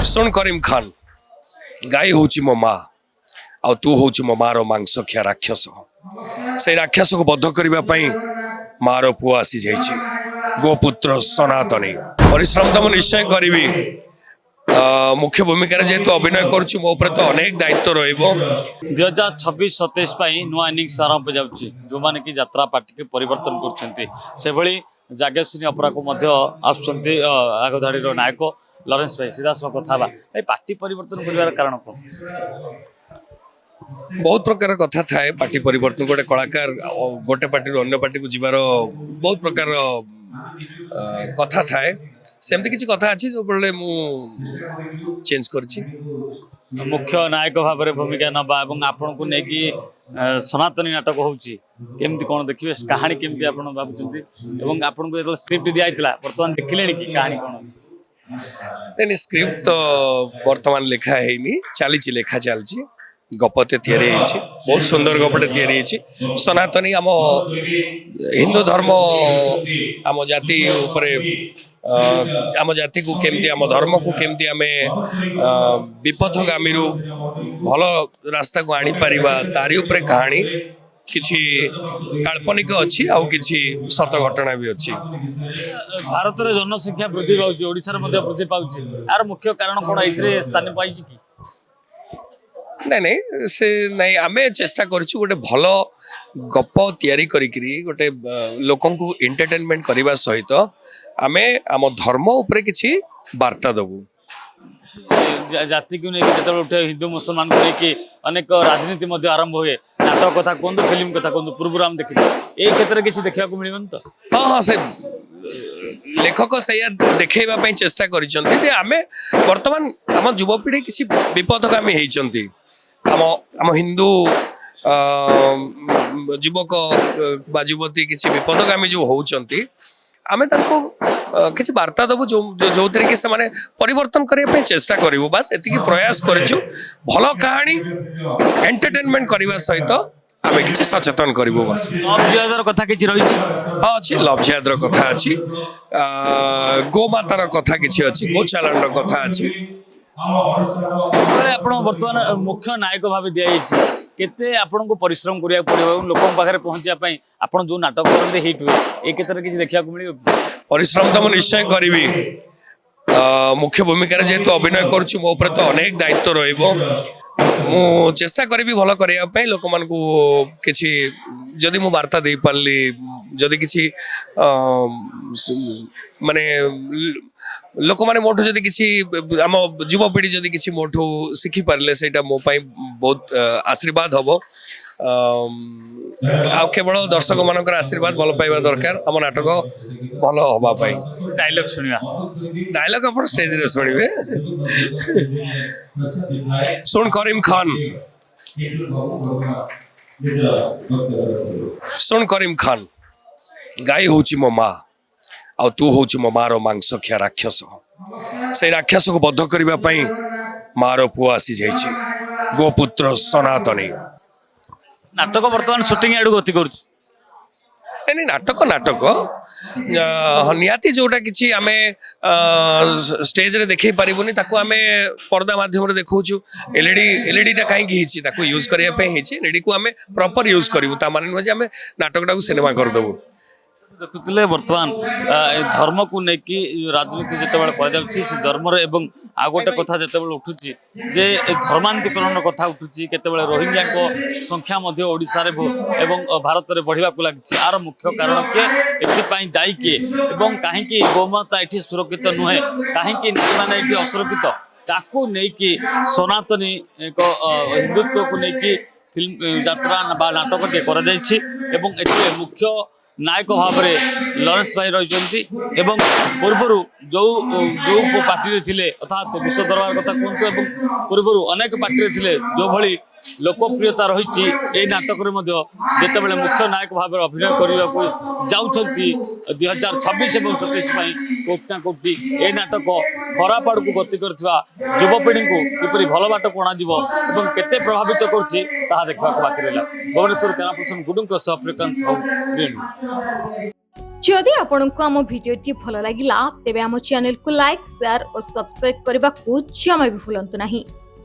सुन करीम खान गाई हूँ मो माँ आ तू हूँ मो मार मांस खिया राक्षस से राक्षस को बध करने मार पुआ आसी जाइए गोपुत्र सनातनी परिश्रम तो मुझे निश्चय करी मुख्य भूमिका जेहेतु अभिनय करुच्ची मो तो अनेक दायित्व ₹2026-27 नुआ इनिंग्स आरंभ जाऊँगी जो मैंने कि यात्रा पार्टी के परिवर्तन कर जागेश्वरी अपरा को आगधाड़ी नायक लॉरेंस भाई सीधा सब कथा भाई पार्टी परिवर्तन कर कारण कौन बहुत प्रकार कथा थाए पार्टी परिवर्तन गोटे कलाकार गोटे पार्टी अन्य पार्टी को जीवार बहुत प्रकार कथा थाए सेमती किसी कथा अच्छी जो पड़े मु चेंज करछि मुख्य नायक भाव में भूमिका नवा आपण को लेकिन सनातनी नाटक होची केमती कौन देखिए कहानी केमती आपण भाबुचंती आपण को जो स्क्रिप्ट दिया बर्तमान देखिले कि कहानी कौन नहीं स्क्रिप्ट तो बर्तमान लिखा है चली लेखा चलती गपते तैयारी बहुत सुंदर गपटे तैयारी सनातनी आम हिंदू धर्म आम जाति आम जाति को केमती आम धर्म को केमती आम विपथगामी भल रास्ता को आनी पारिबा तारी उपरे कहानी किछि काल्पनिक अच्छी आउ किछि सत घटना भी अच्छी भारत में जनसंख्या वृद्धि पाउछि ओडिसा रे मध्य वृद्धि पाउछि यार मुख्य कारण कोन एथरे स्थान पाइछि कि नहीं नहीं से नहीं आमे चेष्टा करिछु गोटे भल गप तैयारी करिकरी गोटे लोकन को एंटरटेनमेंट करबा सहित आमे आम धर्म उपरे किछि वार्ता दबु जाति को लेकिन जो उठे हिंदू मुसलमान को लेकिन अनेक राजनीति मध्य आरंभ हुए नाटक कथा कहतु फिल्म कथा कहतु पूर्व आम देखिए ये क्षेत्र में किसी देखा मिलन तो हाँ हाँ से लेखक से देखा चेष्टा करिसेंती आमे वर्तमान आम युवपीढ़ी किसी विपथगामी होती आम हिंदू युवक बा युवती किसी विपथगामी जो होउचंती आमे ताको किसी वार्ता दबु जो थे कि से परिवर्तन करने चेष्टा करूँ बास एति प्रयास करूँ भल कहानी एंटरटेनमेंट करने सहित आम कि सचेतन करूँ बस लव जिहादर कथा किछि रही हाँ अच्छी लव जिहादर कथा अच्छी गोमातार कथा किछि अच्छी गोचालान कथा अच्छी बर्तमान मुख्य नायक भाव दिखाई केते आपन को परिश्रम करिया पड़िबो लोकन पाखरे पहुंचिया पई आपन जो नाटक करते हिट हुए ए केतर किछि देखिया को मिलियो परिश्रम तो मुझे निश्चय करी मुख्य भूमिका जेहेतु अभिनय करुच्ची मो तो अनेक दायित्व मु चेष्टा करी भल करने लोक मान को किसी जदि मु वार्ता दे पारली जदि किसी माने लोक मैंने मोठू जदि किसी आम युवपीढ़ी जदि किसी मोठू शिखी पारे से मो बहुत आशीर्वाद हम आ केवल दर्शक मान आशीर्वाद भल पाइबा दरकार आम नाटक भल हवाई डायलॉग सुनिया डायलॉग आप स्टेज रे सुनिबे सुन करीम खान सुन करीम खान गाई हूँ मो माँ आ तू हूँ मो मार मांस खिया राक्षस से राक्षस को बध करने मार पुआ आसी जाइए गोपुत्र सनातनी नाटक बर्तमान शूटिंग आड़ गति कर नहीं नाटक नाटक निहाती जोटा किसी आम स्टेज रे देखे पारिबुनी ताको आमे पर्दा माध्यम रे देखौछु एलईडी टा काहे की यूज करने एलईडी को आमे प्रॉपर यूज करू ता माने नुहे आमे नाटक टाको सिनेमा कर देबु देखुले बर्तमान धर्म को लेकिन राजनीति जिते से धर्म एवं आ गोटे कथा जिते उठुची जे धर्मांतकरण कथा उठुची केतेबेले रोहिंग्या को संख्या मध्य ओडिसा रे एवं भारत में बढ़िया लगी आर मुख्य कारण के एथि दायी किए एवं कहीं गोमाता ये सुरक्षित नुहे कहीं माने ये असुरक्षित ताकू नहीं सनातनी एक हिंदुत्व को लेकिन फिल्म यात्रा नाटक टे कर मुख्य नायक भाव में लॉरेंस भाई रही पूर्वर जो जो पार्टी थे अर्थात विश्व दरबार कथा कहतु पूर्वर अनेक पार्टी थे जो भली लोकप्रियता रही नाटक जितेबाला मुख्य नायक भाव में अभिनय करने को जाऊँगी 2026 और 27 कोटि ना कोटि ये नाटक खराब आड़ को गति कर युवपीढ़ी को किपरि भल बाट को केते प्रभावित कर देखा बाकी रहा भुवनेश्वर कैमरा पर्सन गुडू सह प्रिकांश। जदि आपंक आम भिडी भल लगा तेब आम चैनल को लाइक शेयर और सब्सक्राइब करने को जमा भी भूलु नहीं।